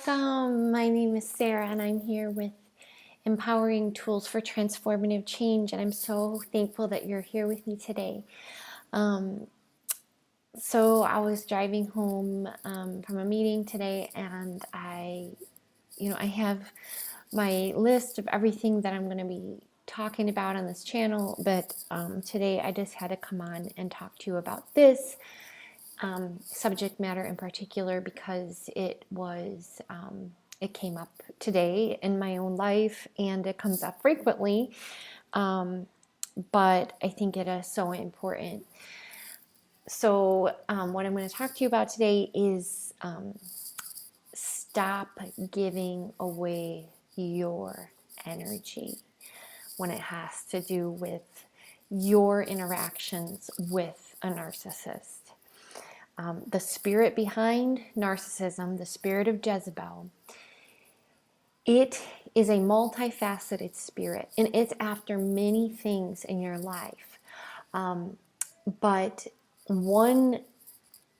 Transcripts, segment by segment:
Welcome. My name is Sarah, and I'm here with Empowering Tools for Transformative Change. And I'm so thankful that you're here with me today. Um, so I was driving home from a meeting today, and I have my list of everything that I'm going to be talking about on this channel. But today I just had to come on and talk to you about this subject matter in particular because it came up today in my own life, and it comes up frequently, but I think it is so important. So what I'm going to talk to you about today is stop giving away your energy when it has to do with your interactions with a narcissist. The spirit behind narcissism, the spirit of Jezebel, it is a multifaceted spirit, and it's after many things in your life. But one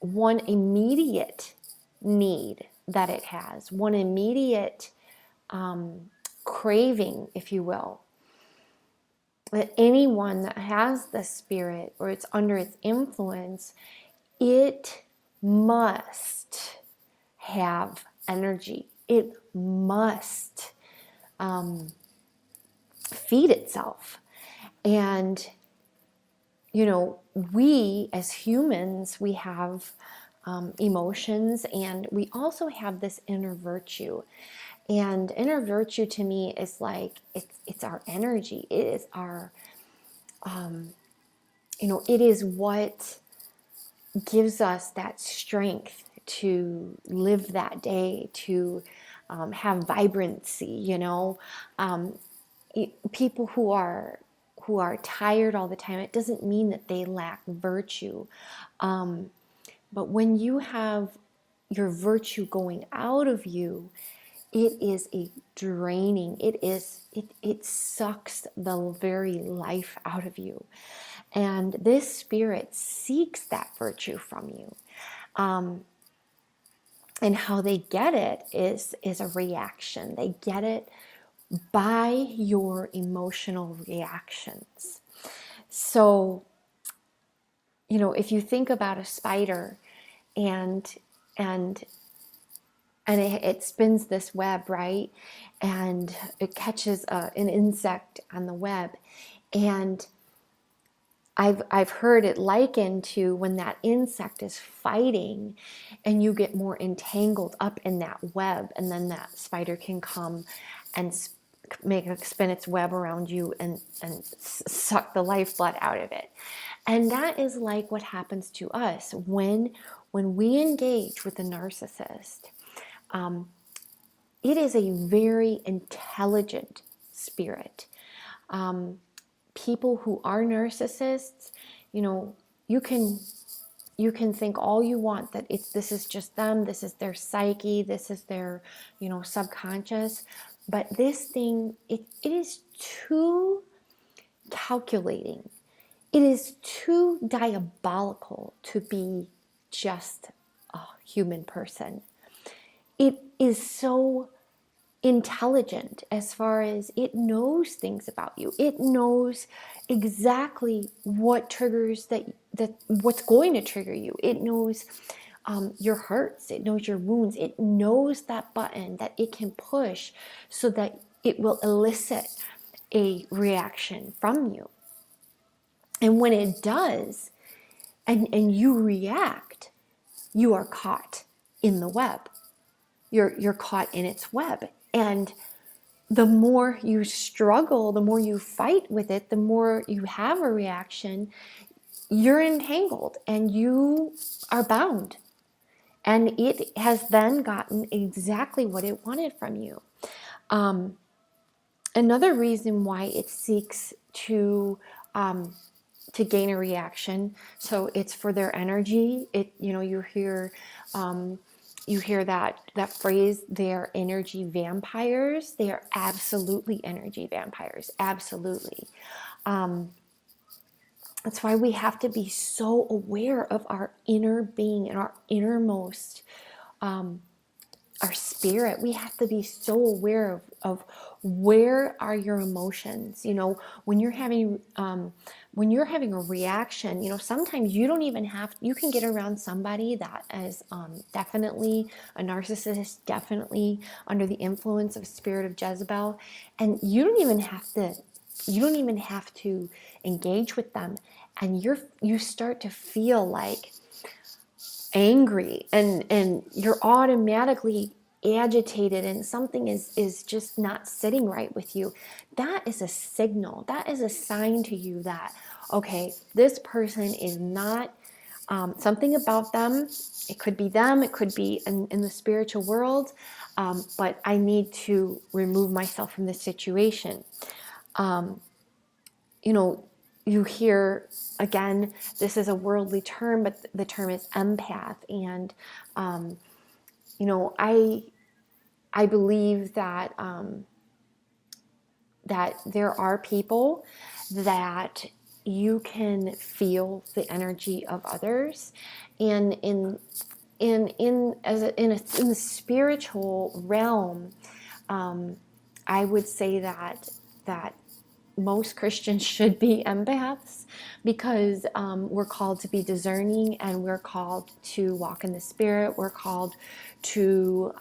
immediate need that it has, one immediate craving, if you will, that anyone that has the spirit or it's under its influence, it must have energy. It must feed itself. And, we as humans, we have emotions, and we also have this inner virtue. And inner virtue to me is like, it's our energy. It is our, it is what gives us that strength to live that day, to have vibrancy. People who are tired all the time, it doesn't mean that they lack virtue, but when you have your virtue going out of you, it is a draining. It sucks the very life out of you. And this spirit seeks that virtue from you. And how they get it is a reaction. They get it by your emotional reactions. So, if you think about a spider and it spins this web, right? And it catches an insect on the web. And I've heard it likened to when that insect is fighting and you get more entangled up in that web, and then that spider can come and spin its web around you and suck the lifeblood out of it. And that is like what happens to us when we engage with a narcissist. It is a very intelligent spirit. People who are narcissists, you can think all you want that this is just them, this is their psyche, this is their, subconscious. But this thing, it is too calculating. It is too diabolical to be just a human person. It is so intelligent as far as it knows things about you. It knows exactly what triggers that what's going to trigger you. It knows your hurts. It knows your wounds. It knows that button that it can push so that it will elicit a reaction from you. And when it does, and you react, you are caught in the web. You're caught in its web. And the more you struggle, the more you fight with it, the more you have a reaction, you're entangled and you are bound. And it has then gotten exactly what it wanted from you. Another reason why it seeks to gain a reaction, so it's for their energy. You hear that phrase, they're energy vampires. They are absolutely energy vampires, absolutely. That's why we have to be so aware of our inner being and our innermost our spirit. We have to be so aware of where are your emotions. When you're having a reaction, sometimes you don't even have, you can get around somebody that is definitely a narcissist, definitely under the influence of spirit of Jezebel, and you don't even have to engage with them, and you start to feel like angry, and you're automatically agitated, and something is just not sitting right with you. That is a signal, that is a sign to you that, okay, this person is not, something about them, it could be them, it could be in the spiritual world, but I need to remove myself from this situation. You hear, again, this is a worldly term, but the term is empath. And, I believe that, that there are people that you can feel the energy of others. And in the spiritual realm, I would say that most Christians should be empaths, because we're called to be discerning, and we're called to walk in the Spirit. We're called to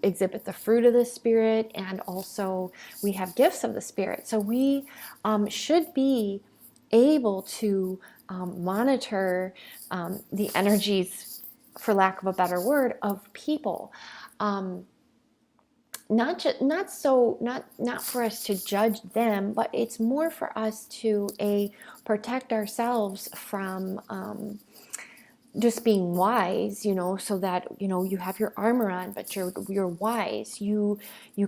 exhibit the fruit of the Spirit, and also we have gifts of the Spirit. So we should be able to monitor the energies, for lack of a better word, of people. Not for us to judge them, but it's more for us to protect ourselves from just being wise, so that you have your armor on, but you're wise. You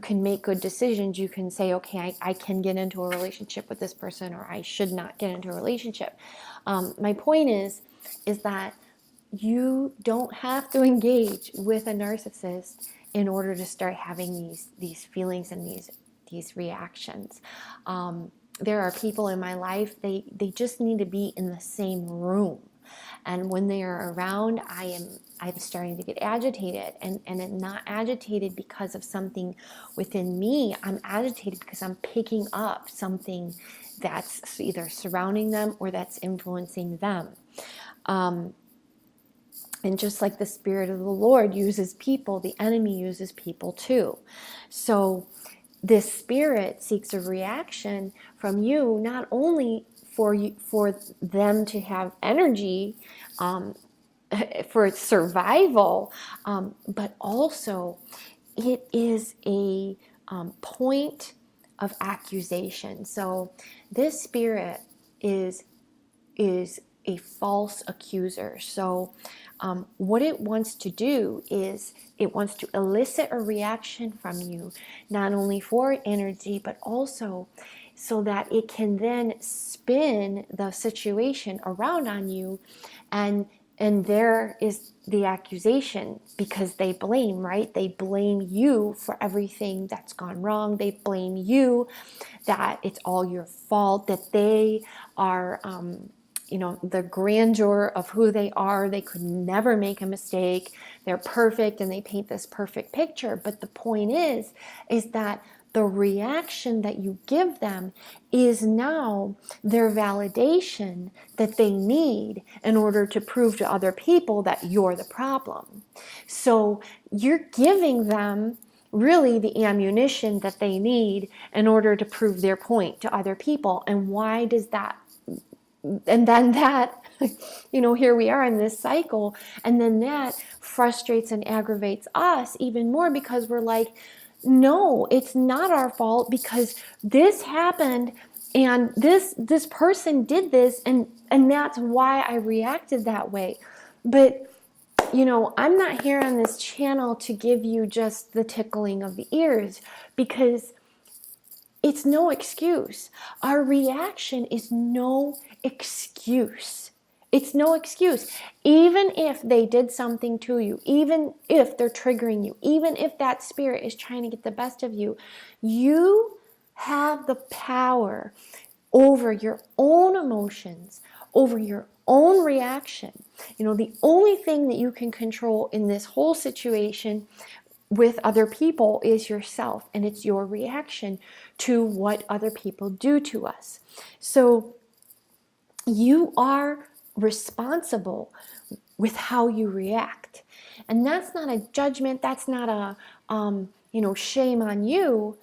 can make good decisions. You can say, okay, I can get into a relationship with this person, or I should not get into a relationship. My point is that you don't have to engage with a narcissist in order to start having these feelings and these reactions. There are people in my life, they just need to be in the same room, and when they are around, I'm starting to get agitated, and I'm not agitated because of something within me. I'm agitated because I'm picking up something that's either surrounding them or that's influencing them. And just like the Spirit of the Lord uses people, the enemy uses people too. So this spirit seeks a reaction from you, not only for them to have energy, for survival, but also it is a point of accusation. So this spirit is a false accuser. So what it wants to do is it wants to elicit a reaction from you, not only for energy, but also so that it can then spin the situation around on you, and there is the accusation, because they blame, right? They blame you for everything that's gone wrong. They blame you that it's all your fault, that they are the grandeur of who they are. They could never make a mistake. They're perfect, and they paint this perfect picture. But the point is that the reaction that you give them is now their validation that they need in order to prove to other people that you're the problem. So you're giving them really the ammunition that they need in order to prove their point to other people. And why does that? And then that, here we are in this cycle, and then that frustrates and aggravates us even more, because we're like, no, it's not our fault, because this happened, and this person did this, and that's why I reacted that way. But I'm not here on this channel to give you just the tickling of the ears, because it's no excuse. Our reaction is no excuse. It's no excuse. Even if they did something to you, even if they're triggering you, even if that spirit is trying to get the best of you, you have the power over your own emotions, over your own reaction. The only thing that you can control in this whole situation with other people is yourself, and it's your reaction to what other people do to us. So you are responsible with how you react. And that's not a judgment, that's not a shame on you.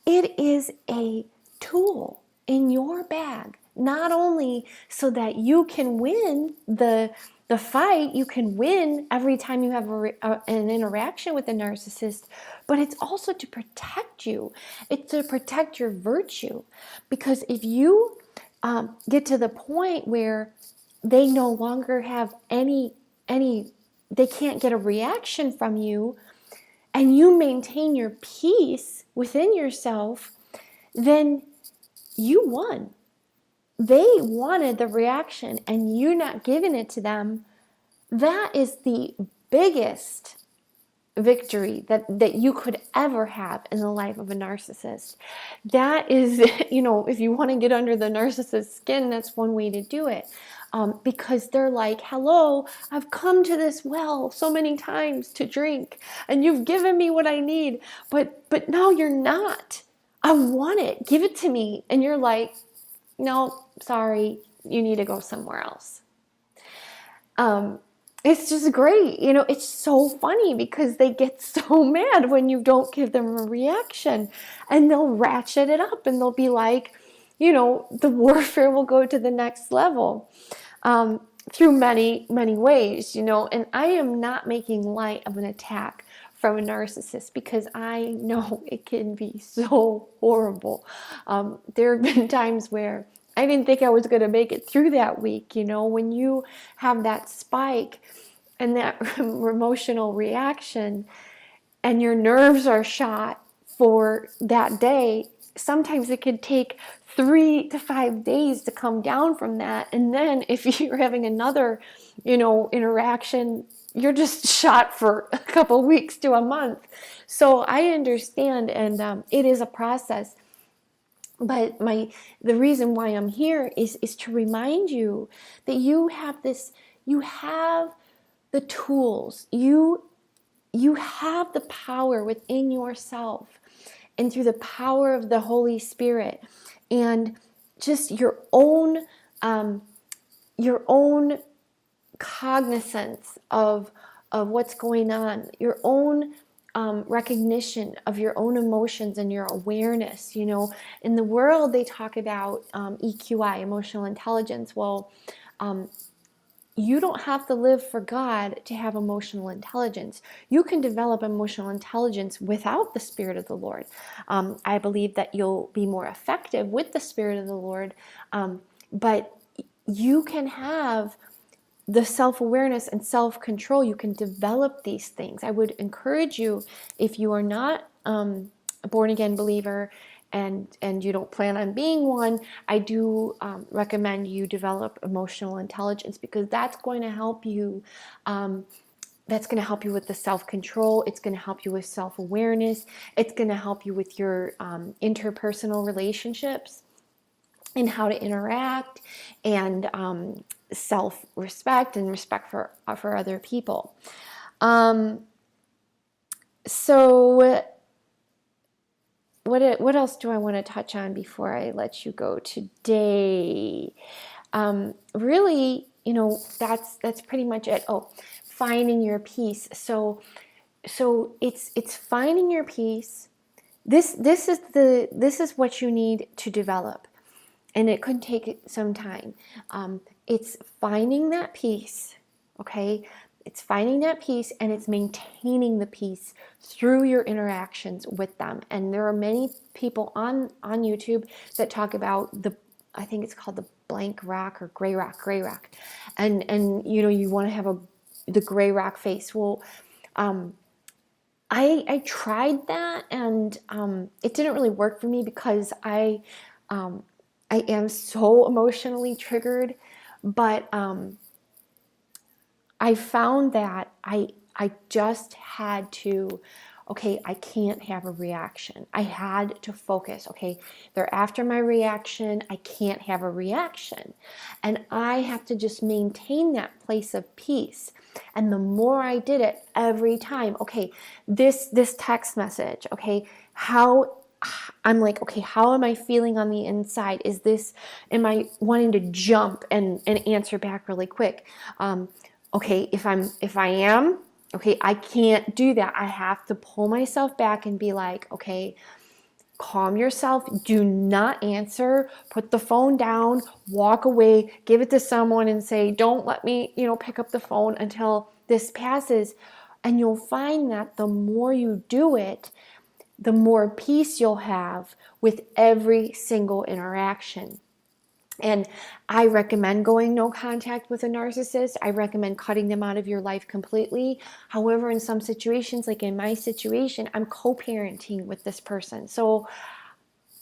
It is a tool in your bag, not only so that you can win the fight, you can win every time you have an interaction with a narcissist, but it's also to protect you. It's to protect your virtue. Because if you get to the point where they no longer have they can't get a reaction from you, and you maintain your peace within yourself, then you won. They wanted the reaction and you not giving it to them. That is the biggest victory that you could ever have in the life of a narcissist. That is, if you want to get under the narcissist's skin, that's one way to do it. Because they're like, hello, I've come to this well so many times to drink, and you've given me what I need, but now you're not. I want it. Give it to me. And you're like, no, sorry, you need to go somewhere else. It's just great. It's so funny because they get so mad when you don't give them a reaction, and they'll ratchet it up and they'll be like, the warfare will go to the next level through many, many ways, and I am not making light of an attack from a narcissist because I know it can be so horrible. There have been times where I didn't think I was going to make it through that week. When you have that spike and that emotional reaction and your nerves are shot for that day, sometimes it could take 3 to 5 days to come down from that. And then if you're having another, interaction, you're just shot for a couple weeks to a month. So I understand, and it is a process. But the reason why I'm here is to remind you that you have the tools, you have the power within yourself, and through the power of the Holy Spirit, and just your own cognizance of what's going on, your own recognition of your own emotions and your awareness. In the world they talk about EQI, emotional intelligence. Well, you don't have to live for God to have emotional intelligence. You can develop emotional intelligence without the Spirit of the Lord. I believe that you'll be more effective with the Spirit of the Lord, but you can have the self-awareness and self-control. You can develop these things. I would encourage you, if you are not a born-again believer and you don't plan on being one, I do recommend you develop emotional intelligence, because that's going to help you. That's going to help you with the self-control. It's going to help you with self-awareness. It's going to help you with your interpersonal relationships and how to interact, and self-respect and respect for other people. So what else do I want to touch on before I let you go today? Really, that's pretty much it. Oh, finding your peace. So it's finding your peace. This is what you need to develop. And it could take some time. It's finding that peace, okay? It's finding that peace, and it's maintaining the peace through your interactions with them. And there are many people on YouTube that talk about I think it's called the blank rock or gray rock. And you want to have the gray rock face. Well, I tried that, and it didn't really work for me, because I am so emotionally triggered, but I found that I just had to okay, I can't have a reaction. I had to focus. Okay, they're after my reaction. I can't have a reaction. And I have to just maintain that place of peace. And the more I did it every time, okay, this text message, okay, how I'm like, okay, how am I feeling on the inside? Am I wanting to jump and answer back really quick? Okay, if I am, okay, I can't do that. I have to pull myself back and be like, okay, calm yourself. Do not answer. Put the phone down, walk away, give it to someone and say, don't let me, pick up the phone until this passes. And you'll find that the more you do it, the more peace you'll have with every single interaction. And I recommend going no contact with a narcissist. I recommend cutting them out of your life completely. However, in some situations, like in my situation, I'm co-parenting with this person. So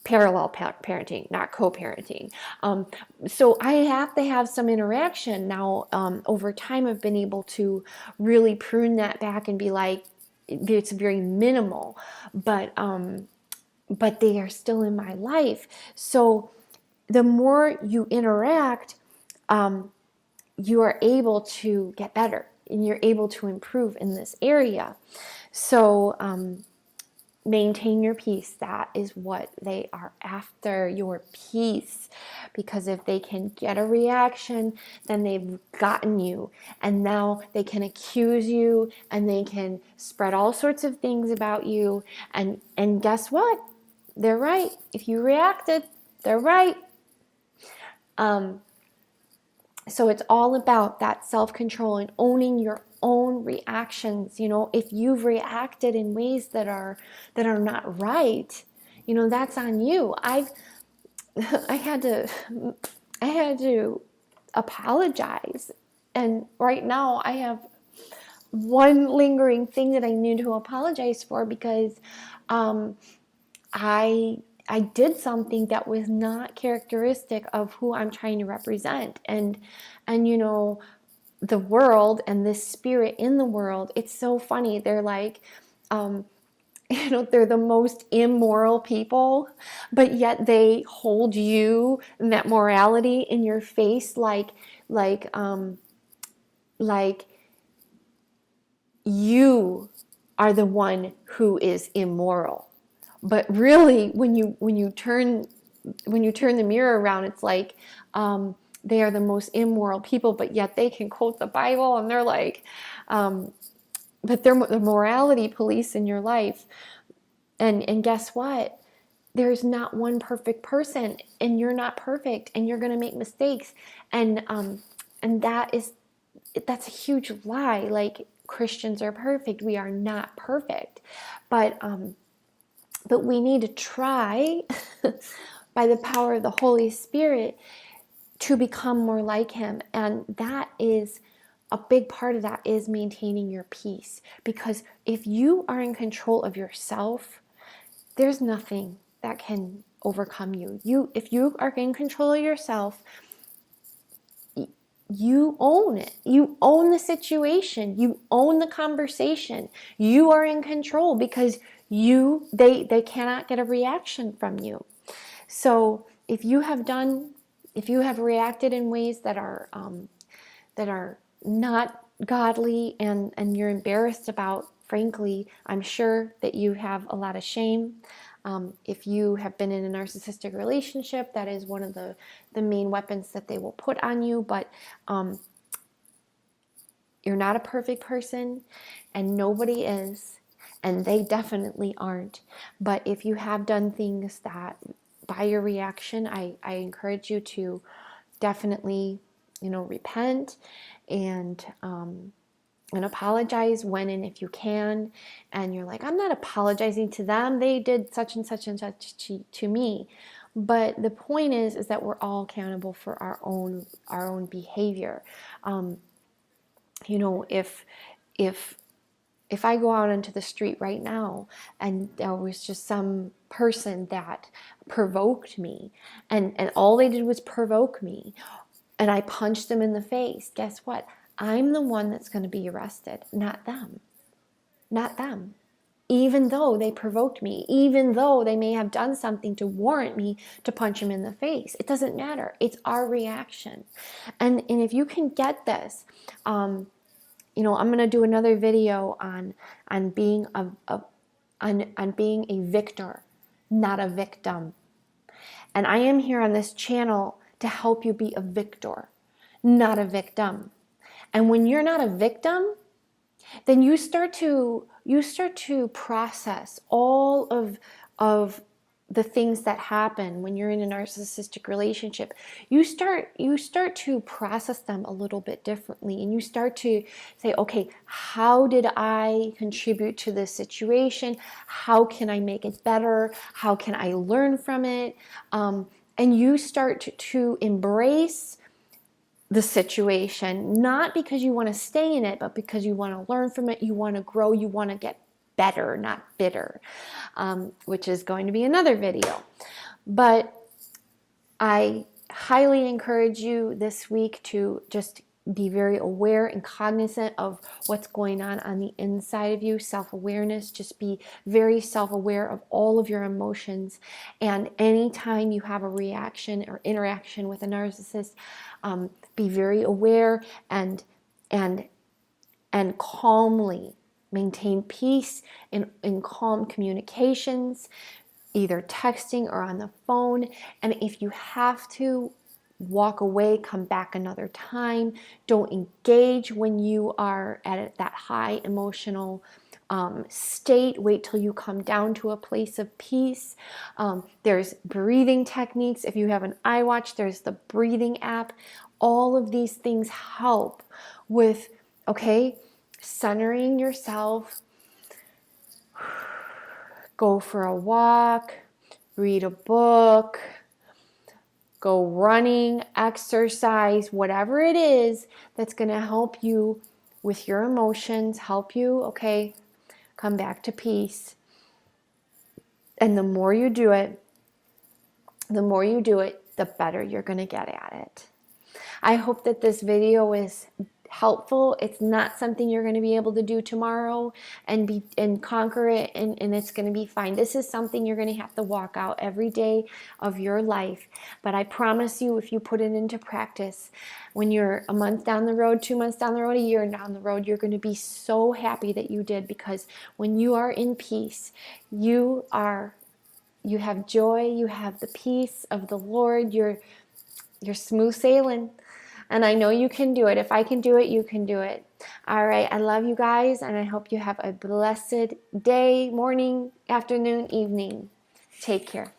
parallel parenting, not co-parenting. So I have to have some interaction. Now, over time, I've been able to really prune that back and be like, it's very minimal, but they are still in my life. So the more you interact, you are able to get better and you're able to improve in this area. So maintain your peace. That is what they are after, your peace. Because if they can get a reaction, then they've gotten you. And now they can accuse you and they can spread all sorts of things about you. And guess what? They're right. If you reacted, they're right. So it's all about that self-control and owning your own reactions. If you've reacted in ways that are not right, that's on you. I had to apologize, and right now I have one lingering thing that I need to apologize for, because I did something that was not characteristic of who I'm trying to represent. And the world and this spirit in the world, it's so funny. They're like, they're the most immoral people, but yet they hold you and that morality in your face like you are the one who is immoral. But really, when you turn the mirror around, it's like they are the most immoral people, but yet they can quote the Bible, and they're like, but they're the morality police in your life. And guess what? There's not one perfect person, and you're not perfect, and you're going to make mistakes, and that's a huge lie. Like, Christians are perfect. We are not perfect, but we need to try by the power of the Holy Spirit to become more like Him. And that is a big part of that, is maintaining your peace. Because if you are in control of yourself, there's nothing that can overcome you. If you are in control of yourself, you own it. You own the situation. You own the conversation. You are in control, because they cannot get a reaction from you. So if you have reacted in ways that are not godly, and you're embarrassed about, frankly, I'm sure that you have a lot of shame. If you have been in a narcissistic relationship, that is one of the main weapons that they will put on you. But you're not a perfect person, and nobody is, and they definitely aren't. But if you have done things that, by your reaction, I encourage you to definitely, repent and apologize when and if you can. And you're like, I'm not apologizing to them. They did such and such and such to me. But the point is that we're all accountable for our own behavior. If I go out into the street right now and there was just some person that provoked me, and all they did was provoke me, and I punched them in the face, guess what? I'm the one that's going to be arrested, not them. Not them. even though they provoked me, even though they may have done something to warrant me to punch them in the face. It doesn't matter. It's our reaction. And if you can get this, I'm going to do another video on being on being a victor, not a victim. And I am here on this channel to help you be a victor, not a victim. And when you're not a victim, then you start to process all of the things that happen when you're in a narcissistic relationship. You start to process them a little bit differently, and you start to say, okay, how did I contribute to this situation? How can I make it better? How can I learn from it? And you start to embrace the situation, not because you want to stay in it, but because you want to learn from it, you want to grow, you want to get better, not bitter, which is going to be another video. But I highly encourage you this week to just be very aware and cognizant of what's going on the inside of you. Self-awareness. Just be very self-aware of all of your emotions. And anytime you have a reaction or interaction with a narcissist, be very aware and calmly maintain peace in calm communications, either texting or on the phone. And if you have to, walk away, come back another time. Don't engage when you are at that high emotional state. Wait till you come down to a place of peace. There's breathing techniques. If you have an iWatch, there's the breathing app. All of these things help with, okay, centering yourself. Go for a walk, read a book, go running, exercise, whatever it is that's going to help you with your emotions, help you, okay, come back to peace. And the more you do it, the better you're going to get at it. I hope that this video is helpful. It's not something you're going to be able to do tomorrow and conquer it and it's going to be fine. This is something you're going to have to walk out every day of your life. But I promise you, if you put it into practice, when you're a month down the road, 2 months down the road, a year down the road, you're going to be so happy that you did, because when you are in peace, you have joy, you have the peace of the Lord, you're smooth sailing. And I know you can do it. If I can do it, you can do it. All right. I love you guys, and I hope you have a blessed day, morning, afternoon, evening. Take care.